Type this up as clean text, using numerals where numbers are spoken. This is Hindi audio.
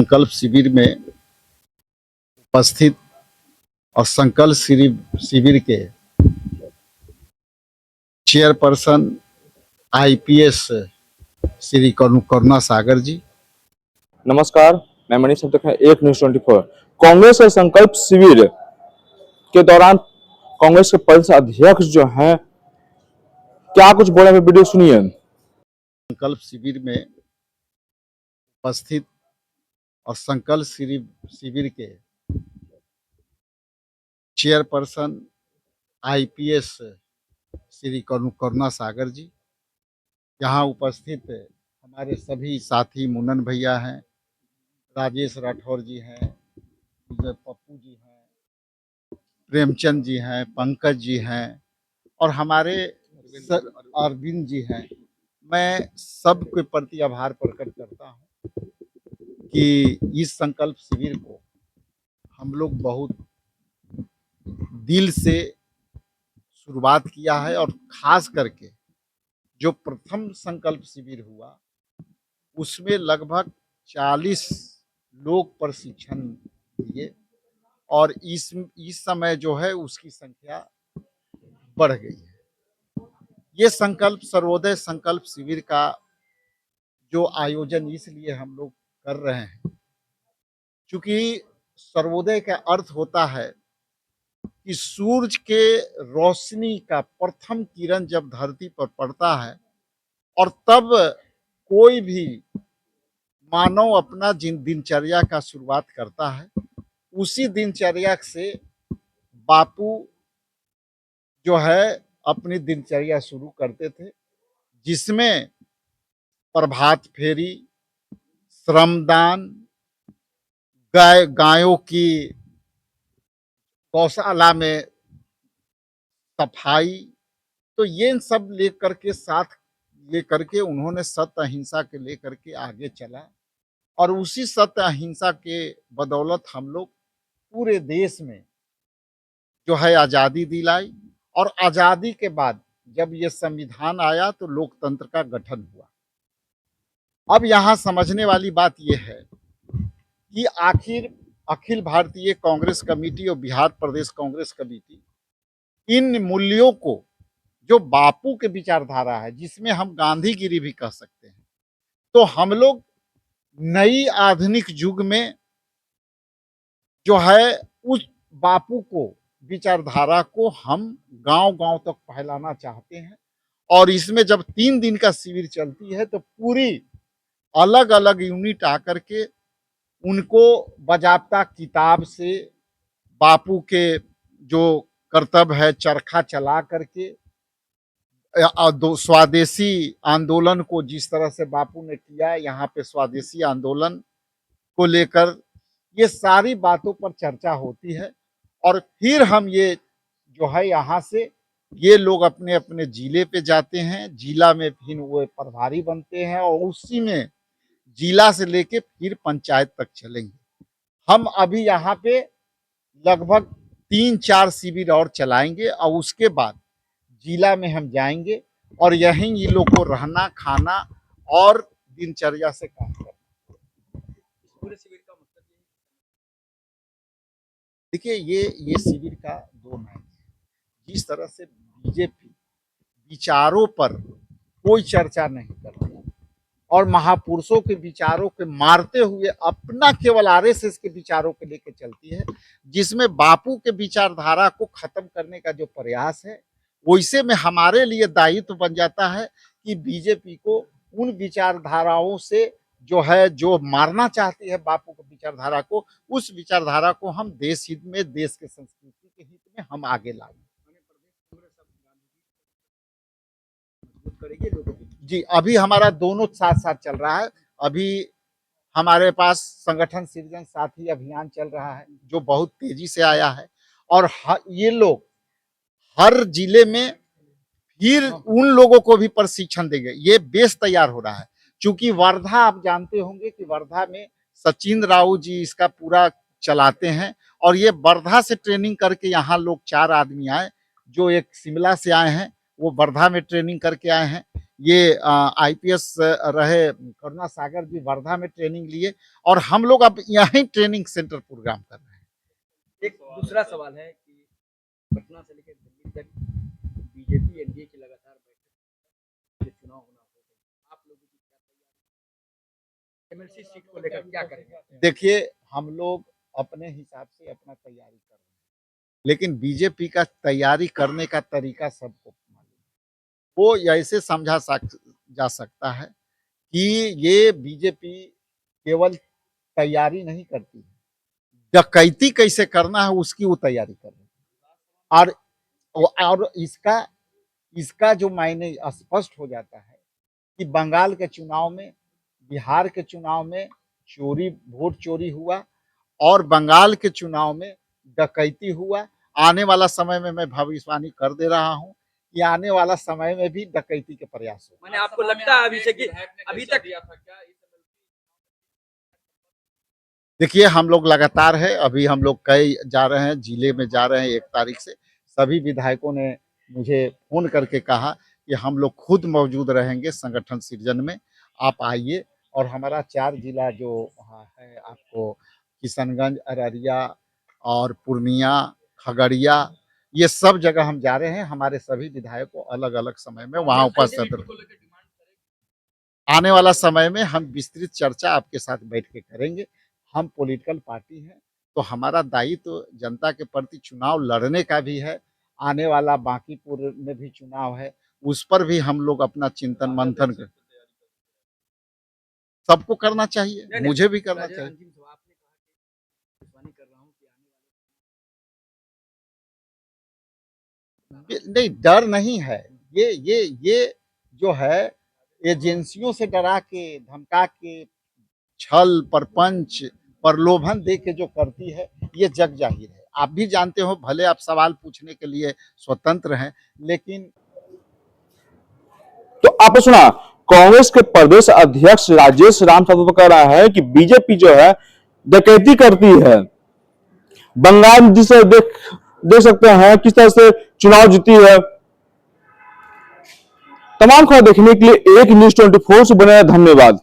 संकल्प शिविर में उपस्थित और संकल्प शिविर के चेयरपर्सन आईपीएस श्री करुणा सागर जी। नमस्कार, मैं मनीष, अब तक है एक न्यूज़ 24। कांग्रेस के संकल्प शिविर के दौरान कांग्रेस के प्रदेश अध्यक्ष जो हैं, क्या कुछ बोले हैं, वीडियो सुनिए। संकल्प शिविर में उपस्थित और संकल्प शिविर के चेयरपर्सन आईपीएस श्री करुणा सागर जी, यहाँ उपस्थित हमारे सभी साथी मुन्नन भैया हैं, राजेश राठौर जी हैं, पप्पू जी हैं, प्रेमचंद जी हैं, पंकज जी हैं और हमारे अरविंद जी हैं। मैं सबके प्रति आभार प्रकट करता हूँ कि इस संकल्प शिविर को हम लोग बहुत दिल से शुरुआत किया है और खास करके जो प्रथम संकल्प शिविर हुआ उसमें लगभग 40 लोग प्रशिक्षण दिए और इस समय जो है उसकी संख्या बढ़ गई है। ये संकल्प सर्वोदय संकल्प शिविर का जो आयोजन इसलिए हम लोग कर रहे हैं क्योंकि सर्वोदय का अर्थ होता है कि सूरज के रोशनी का प्रथम किरण जब धरती पर पड़ता है और तब कोई भी मानव अपना दिनचर्या का शुरुआत करता है। उसी दिनचर्या से बापू जो है अपनी दिनचर्या शुरू करते थे, जिसमें प्रभात फेरी, श्रमदान, गायों की गौशाला में सफाई, तो ये सब लेकर के उन्होंने सत्य अहिंसा के लेकर के आगे चला और उसी सत्य अहिंसा के बदौलत हम लोग पूरे देश में जो है आज़ादी दिलाई और आज़ादी के बाद जब ये संविधान आया तो लोकतंत्र का गठन हुआ। अब यहाँ समझने वाली बात यह है कि आखिर अखिल भारतीय कांग्रेस कमेटी और बिहार प्रदेश कांग्रेस कमेटी इन मूल्यों को, जो बापू के विचारधारा है, जिसमें हम गांधीगिरी भी कह सकते हैं, तो हम लोग नई आधुनिक युग में जो है उस बापू को विचारधारा को हम गांव-गांव तक फैलाना चाहते हैं और इसमें जब 3 दिन का शिविर चलती है तो पूरी अलग-अलग यूनिट आकर के उनको बाज़ाब्ता किताब से बापू के जो कर्तव्य है चरखा चला करके स्वदेशी आंदोलन को जिस तरह से बापू ने किया, यहाँ पे स्वदेशी आंदोलन को लेकर ये सारी बातों पर चर्चा होती है और फिर हम ये जो है यहाँ से ये लोग अपने अपने जिले पे जाते हैं, जिला में फिर वो प्रभारी बनते हैं और उसी में जिला से लेके फिर पंचायत तक चलेंगे। हम अभी यहाँ पे लगभग 3-4 शिविर और चलाएंगे और उसके बाद जिला में हम जाएंगे और यहीं ये लोग को रहना, खाना और दिनचर्या से काम करना। पूरे शिविर का मतलब देखिए, ये शिविर का 2 नाम है। जिस तरह से बीजेपी विचारों पर कोई चर्चा नहीं करती और महापुरुषों के विचारों के मारते हुए अपना केवल आरएसएस के विचारों को लेकर चलती है, जिसमें बापू के विचारधारा को खत्म करने का जो प्रयास है, वैसे में हमारे लिए दायित्व बन जाता है कि बीजेपी को उन विचारधाराओं से जो है, जो मारना चाहती है बापू की विचारधारा को, उस विचारधारा को हम देश हित में, देश के संस्कृति के हित में हम आगे लाएं। जी, अभी हमारा दोनों साथ-साथ चल रहा है। अभी हमारे पास संगठन सृजन साथी अभियान चल रहा है, जो बहुत तेजी से आया है और ये लोग हर जिले में फिर उन लोगों को भी प्रशिक्षण देंगे। ये बेस तैयार हो रहा है, चूँकि वर्धा आप जानते होंगे कि वर्धा में सचिन राव जी इसका पूरा चलाते हैं और ये वर्धा से ट्रेनिंग करके यहाँ लोग 4 आदमी आए, जो एक शिमला से आए हैं, वो वर्धा में ट्रेनिंग करके आए हैं। ये आईपीएस रहे करुणा सागर जी वर्धा में ट्रेनिंग लिए और हम लोग अब यहीं ट्रेनिंग सेंटर प्रोग्राम कर रहे हैं। एक दूसरा सवाल है कि पटना से लेकर दिल्ली तक बीजेपी एनडीए की लगातार बैठक चुनाव होना होगा, आप लोगों की क्या तैयारी, एमएलसी सीट को लेकर क्या करेंगे? देखिए, हम लोग अपने हिसाब से अपना तैयारी कर रहे हैं, लेकिन बीजेपी का तैयारी करने का तरीका सबको मालूम है। वो ऐसे समझा जा सकता है कि ये बीजेपी केवल तैयारी नहीं करती है, डकैती कैसे करना है उसकी वो तैयारी कर रही है। और इसका जो मायने स्पष्ट हो जाता है कि बंगाल के चुनाव में, बिहार के चुनाव में वोट चोरी हुआ और बंगाल के चुनाव में डकैती हुआ। आने वाला समय में मैं भविष्यवाणी कर दे रहा हूँ कि आने वाला समय में भी डकैती के प्रयास हो। मैंने आपको लगता है अभी से कि अभी तक देखिए, हम लोग लगातार है, अभी हम लोग कई जा रहे हैं, जिले में जा रहे हैं 1 तारीख से। सभी विधायकों ने मुझे फ़ोन करके कहा कि हम लोग खुद मौजूद रहेंगे संगठन सृजन में, आप आइए। और हमारा 4 जिला जो है आपको किशनगंज, अररिया और पूर्णिया, खगड़िया, ये सब जगह हम जा रहे हैं। हमारे सभी विधायकों अलग-अलग समय में वहाँ उपस्थित रहेंगे। आने वाला समय में हम विस्तृत चर्चा आपके साथ बैठ के करेंगे। हम पॉलिटिकल पार्टी हैं, तो हमारा दायित्व तो जनता के प्रति चुनाव लड़ने का भी है। आने वाला बांकीपुर में भी चुनाव है, उस पर भी हम लोग अपना चिंतन मंथन कर सबको करना चाहिए, मुझे भी करना चाहिए। अंतिम सवाल आपने कहा कि भविष्यवाणी कर रहा हूँ कि आने वाले नहीं, डर नहीं है। ये जो है एजेंसियों से डरा के, धमका के, छल, प्रपंच, प्रलोभन दे के जो करती है, ये जग जाहिर है। आप भी जानते हो, भले आप सवाल पूछने के लिए स्वतंत्र हैं, लेकिन तो आपने सुना कांग्रेस के प्रदेश अध्यक्ष राजेश राम साधु कह रहा है कि बीजेपी जो है डकैती करती है। बंगाल में जिसे देख सकते हैं किस तरह से चुनाव जीती है। तमाम खबर देखने के लिए एक न्यूज़ 24 से बने धन्यवाद।